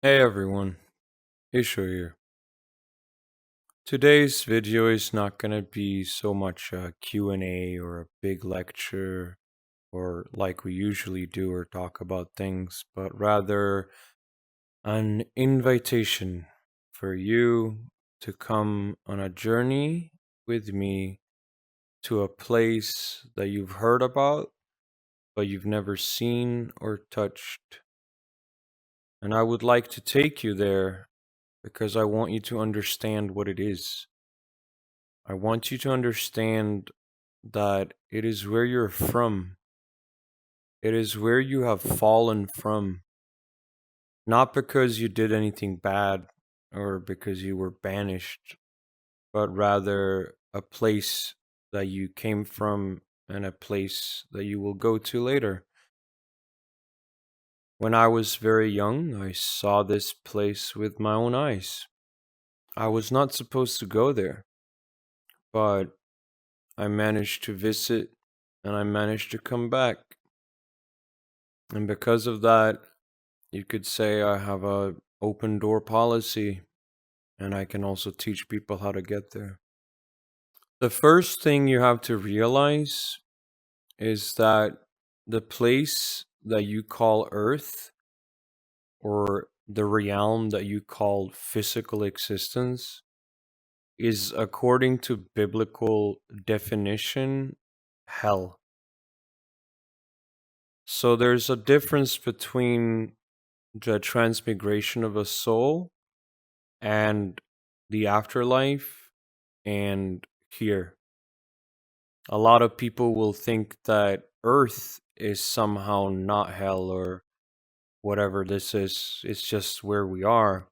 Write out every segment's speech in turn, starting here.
Hey everyone, Isho here. Today's video is not gonna be so much a Q&A or a big lecture or like we usually do or talk about things, but rather an invitation for you to come on a journey with me to a place that you've heard about but you've never seen or touched. And I would like to take you there because I want you to understand what it is. I want you to understand that it is where you're from. It is where you have fallen from. Not because you did anything bad or because you were banished, but rather a place that you came from and a place that you will go to later. When I was very young, I saw this place with my own eyes. I was not supposed to go there, but I managed to visit and I managed to come back. And because of that, you could say I have a open door policy and I can also teach people how to get there. The first thing you have to realize is that the place that you call Earth or the realm that you call physical existence is, according to biblical definition, hell. So there's a difference between the transmigration of a soul and the afterlife and here. A lot of people will think that Earth is somehow not hell or whatever this is, it's just where we are.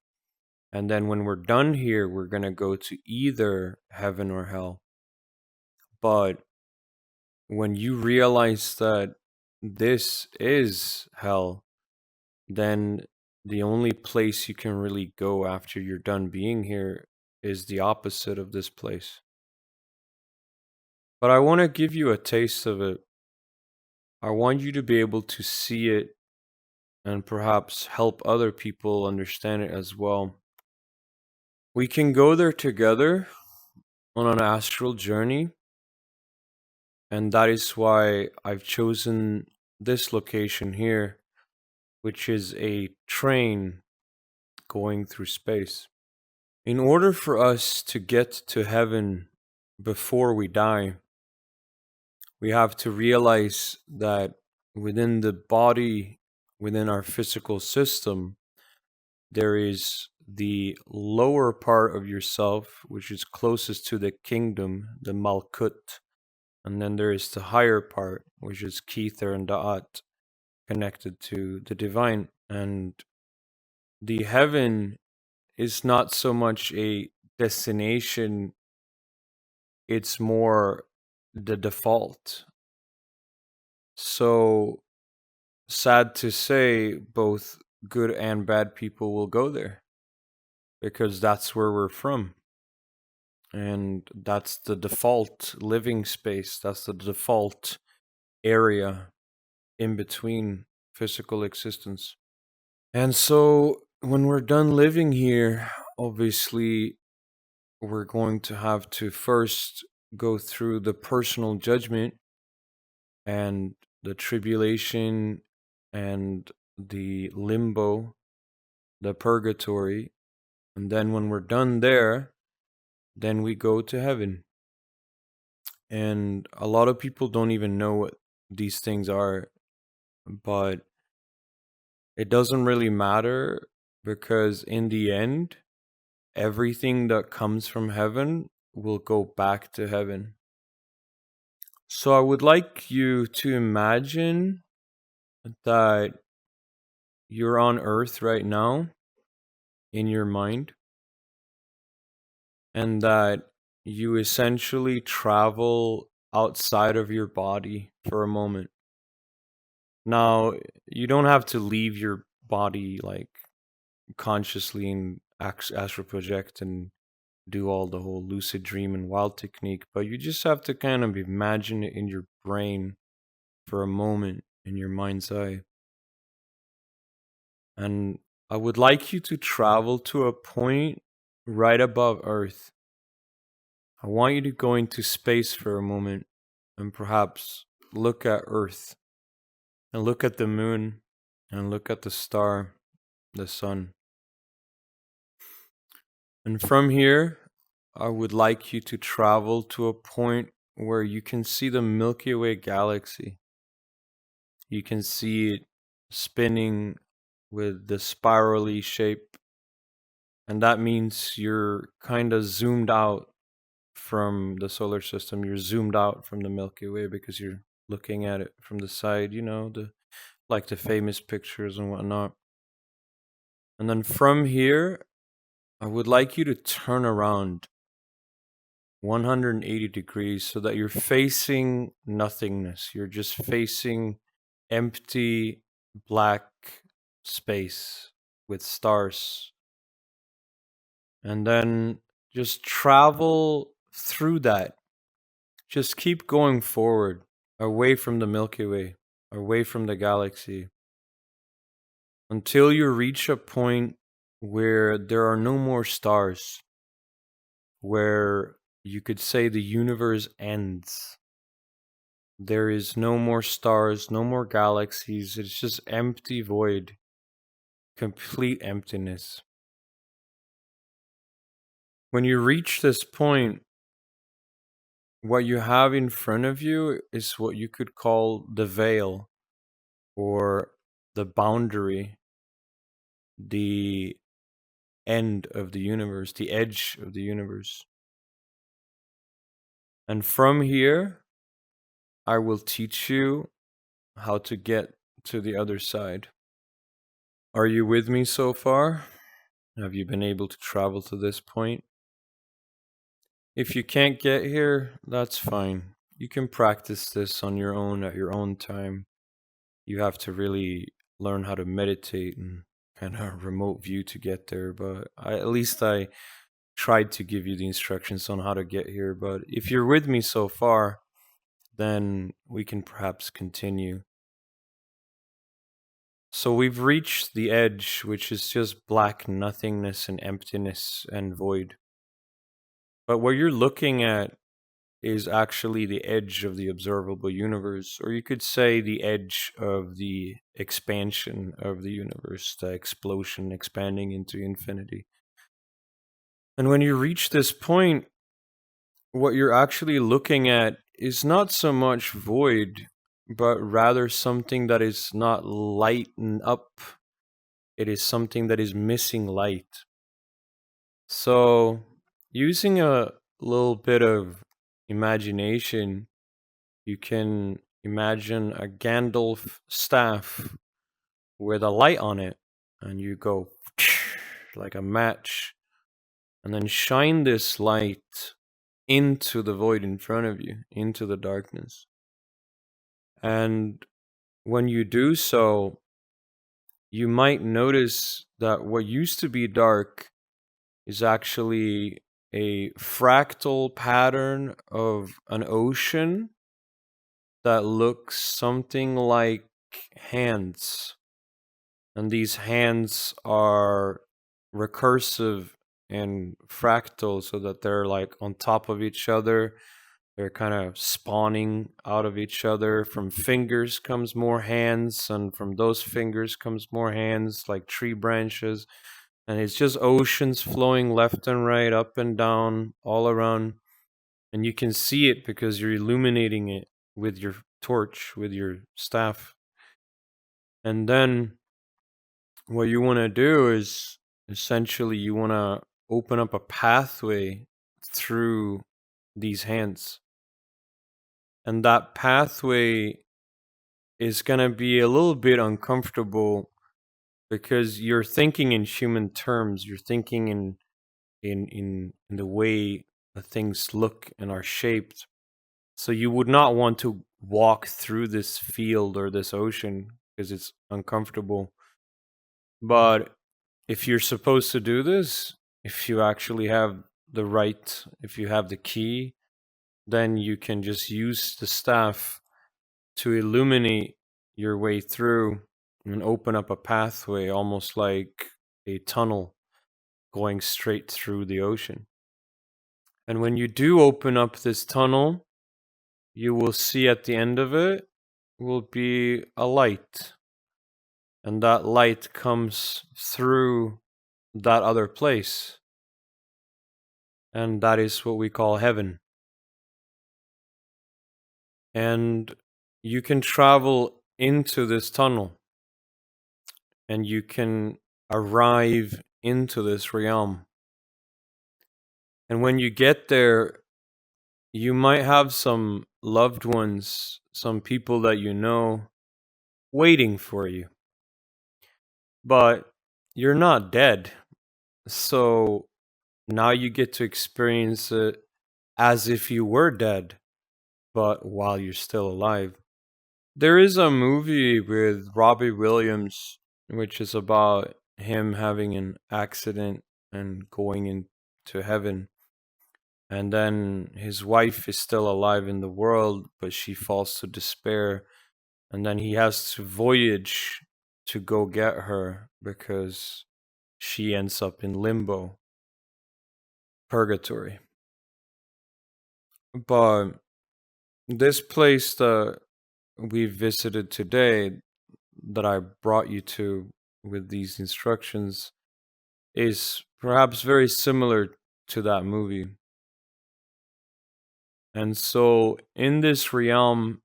And then when we're done here, we're going to go to either heaven or hell. But when you realize that this is hell, then the only place you can really go after you're done being here is the opposite of this place. But I want to give you a taste of it. I want you to be able to see it and perhaps help other people understand it as well. We can go there together on an astral journey, and that is why I've chosen this location here, which is a train going through space. In order for us to get to heaven before we die, we have to realize that within the body, within our physical system, there is the lower part of yourself, which is closest to the kingdom, the Malkut. And then there is the higher part, which is Kether and Da'at, connected to the divine. And the heaven is not so much a destination, it's more the default. So, sad to say, both good and bad people will go there because that's where we're from. And that's the default living space, that's the default area in between physical existence. And so, when we're done living here, obviously, we're going to have to first go through the personal judgment and the tribulation and the limbo, the purgatory. And then when we're done there, then we go to heaven. And a lot of people don't even know what these things are, but it doesn't really matter because in the end, everything that comes from heaven will go back to heaven. So I would like you to imagine that you're on earth right now in your mind and that you essentially travel outside of your body for a moment. Now, you don't have to leave your body like consciously and astral project and do all the whole lucid dream and wild technique, but you just have to kind of imagine it in your brain for a moment in your mind's eye. And I would like you to travel to a point right above Earth. I want you to go into space for a moment and perhaps look at Earth and look at the moon and look at the star, the sun. And from here, I would like you to travel to a point where you can see the Milky Way galaxy. You can see it spinning with the spirally shape. And that means you're kind of zoomed out from the solar system. You're zoomed out from the Milky Way because you're looking at it from the side, like the famous pictures and whatnot. And then from here, I would like you to turn around 180 degrees so that you're facing nothingness. You're just facing empty black space with stars. And then just travel through that. Just keep going forward, away from the Milky Way, away from the galaxy, until you reach a point where there are no more stars, where you could say the universe ends. There is no more stars, no more galaxies. It's just empty void, complete emptiness. When you reach this point, what you have in front of you is what you could call the veil or the boundary, the end of the universe, the edge of the universe. And from here, I will teach you how to get to the other side. Are you with me so far? Have you been able to travel to this point? If you can't get here, that's fine. You can practice this on your own at your own time. You have to really learn how to meditate and kind of remote view to get there, but at least I tried to give you the instructions on how to get here. But if you're with me so far, then we can perhaps continue. So we've reached the edge, which is just black nothingness and emptiness and void. But what you're looking at is actually the edge of the observable universe, or you could say the edge of the expansion of the universe, the explosion expanding into infinity. And when you reach this point, what you're actually looking at is not so much void, but rather something that is not lightened up. It is something that is missing light. So, using a little bit of imagination, you can imagine a Gandalf staff with a light on it, and you go like a match, and then shine this light into the void in front of you, into the darkness. And when you do so, you might notice that what used to be dark is actually a fractal pattern of an ocean that looks something like hands. And these hands are recursive and fractal so that they're like on top of each other. They're kind of spawning out of each other. From fingers comes more hands, and from those fingers comes more hands, like tree branches. And it's just oceans flowing left and right, up and down, all around. And you can see it because you're illuminating it with your torch, with your staff. And then what you want to do is essentially you want to open up a pathway through these hands. And that pathway is going to be a little bit uncomfortable because you're thinking in human terms. You're thinking in the way that things look and are shaped. So you would not want to walk through this field or this ocean because it's uncomfortable. But if you're supposed to do this, if you actually have the right, if you have the key, then you can just use the staff to illuminate your way through and open up a pathway, almost like a tunnel going straight through the ocean. And when you do open up this tunnel, you will see at the end of it will be a light. And that light comes through that other place. And that is what we call heaven. And you can travel into this tunnel and you can arrive into this realm. And when you get there, you might have some loved ones, some people that you know, waiting for you. But you're not dead. So now you get to experience it as if you were dead, but while you're still alive. There is a movie with Robbie Williams, which is about him having an accident and going into heaven. And then his wife is still alive in the world, but she falls to despair. And then he has to voyage to go get her because she ends up in limbo, purgatory. But this place that we visited today, that I brought you to with these instructions, is perhaps very similar to that movie. And so in this realm,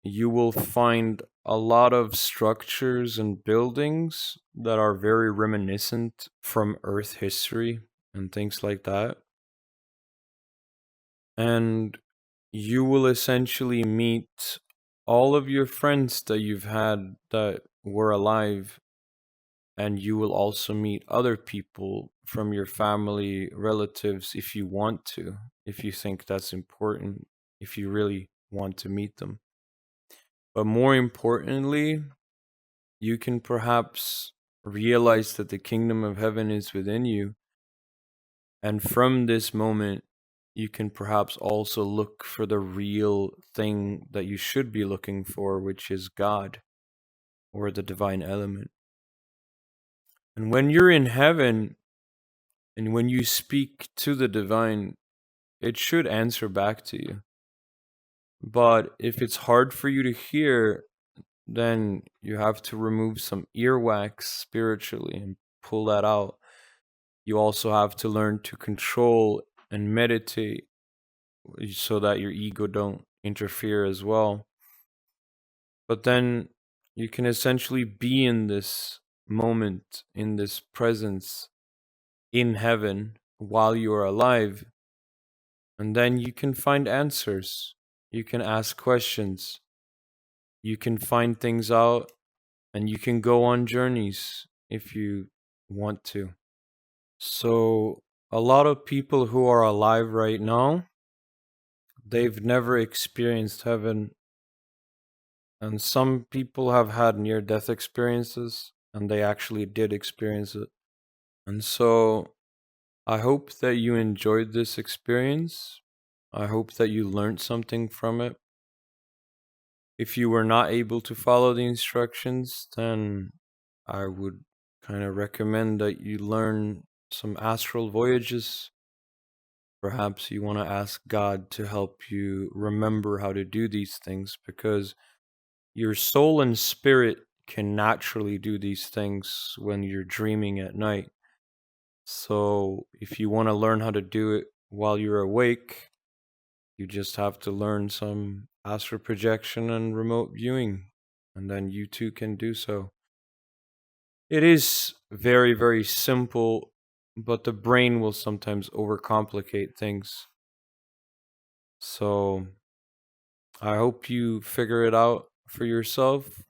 you will find a lot of structures and buildings that are very reminiscent from Earth history and things like that. And you will essentially meet all of your friends that you've had that were alive, and you will also meet other people from your family, relatives, if you want to, if you think that's important, if you really want to meet them. But more importantly, you can perhaps realize that the kingdom of heaven is within you. And from this moment, you can perhaps also look for the real thing that you should be looking for, which is God or the divine element. And when you're in heaven and when you speak to the divine, it should answer back to you. But if it's hard for you to hear, then you have to remove some earwax spiritually and pull that out. You also have to learn to control and meditate so that your ego don't interfere as well. But then you can essentially be in this moment, in this presence, in heaven while you are alive. And then you can find answers. You can ask questions. You can find things out, and you can go on journeys if you want to. So, a lot of people who are alive right now, they've never experienced heaven. And some people have had near death experiences, and they actually did experience it. And so, I hope that you enjoyed this experience. I hope that you learned something from it. If you were not able to follow the instructions, then I would kind of recommend that you learn some astral voyages. Perhaps you want to ask God to help you remember how to do these things, because your soul and spirit can naturally do these things when you're dreaming at night. So if you want to learn how to do it while you're awake, you just have to learn some astral projection and remote viewing, and then you too can do so. It is very, very simple, but the brain will sometimes overcomplicate things. So I hope you figure it out for yourself.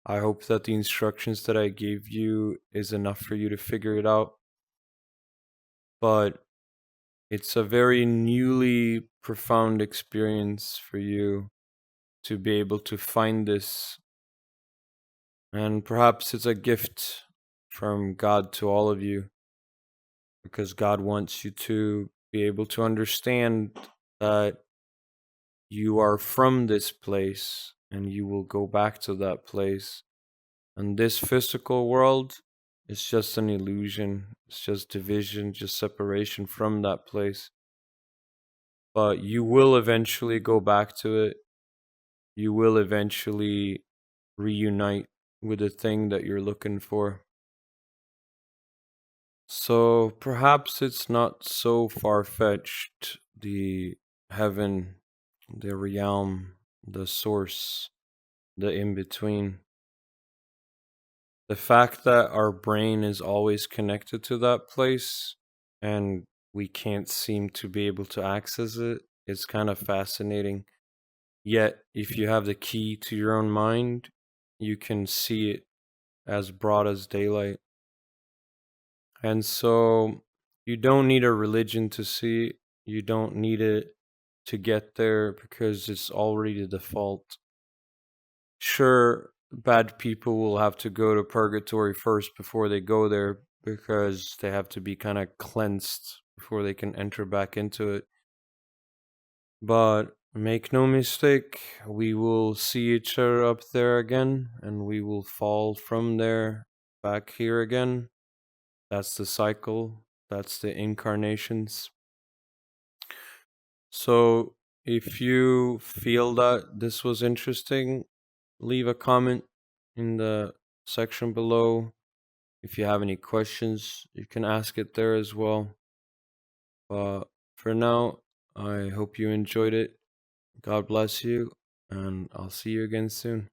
I hope that the instructions that I gave you is enough for you to figure it out. But it's a very newly profound experience for you to be able to find this. And perhaps it's a gift from God to all of you, because God wants you to be able to understand that you are from this place and you will go back to that place. And this physical world It's just an illusion. It's just division, just separation from that place. But you will eventually go back to it. You will eventually reunite with the thing that you're looking for. So perhaps it's not so far fetched. The heaven, the realm, the source, the in between. The fact that our brain is always connected to that place and we can't seem to be able to access it is kind of fascinating. Yet, if you have the key to your own mind, you can see it as broad as daylight. And so, you don't need a religion to see it. You don't need it to get there because it's already the default. Sure, bad people will have to go to purgatory first before they go there because they have to be kind of cleansed before they can enter back into it. But make no mistake, we will see each other up there again, and we will fall from there back here again. That's the cycle, that's the incarnations. So, if you feel that this was interesting, leave a comment in the section below. If you have any questions, you can ask it there as well. But for now, I hope you enjoyed it. God bless you, and I'll see you again soon.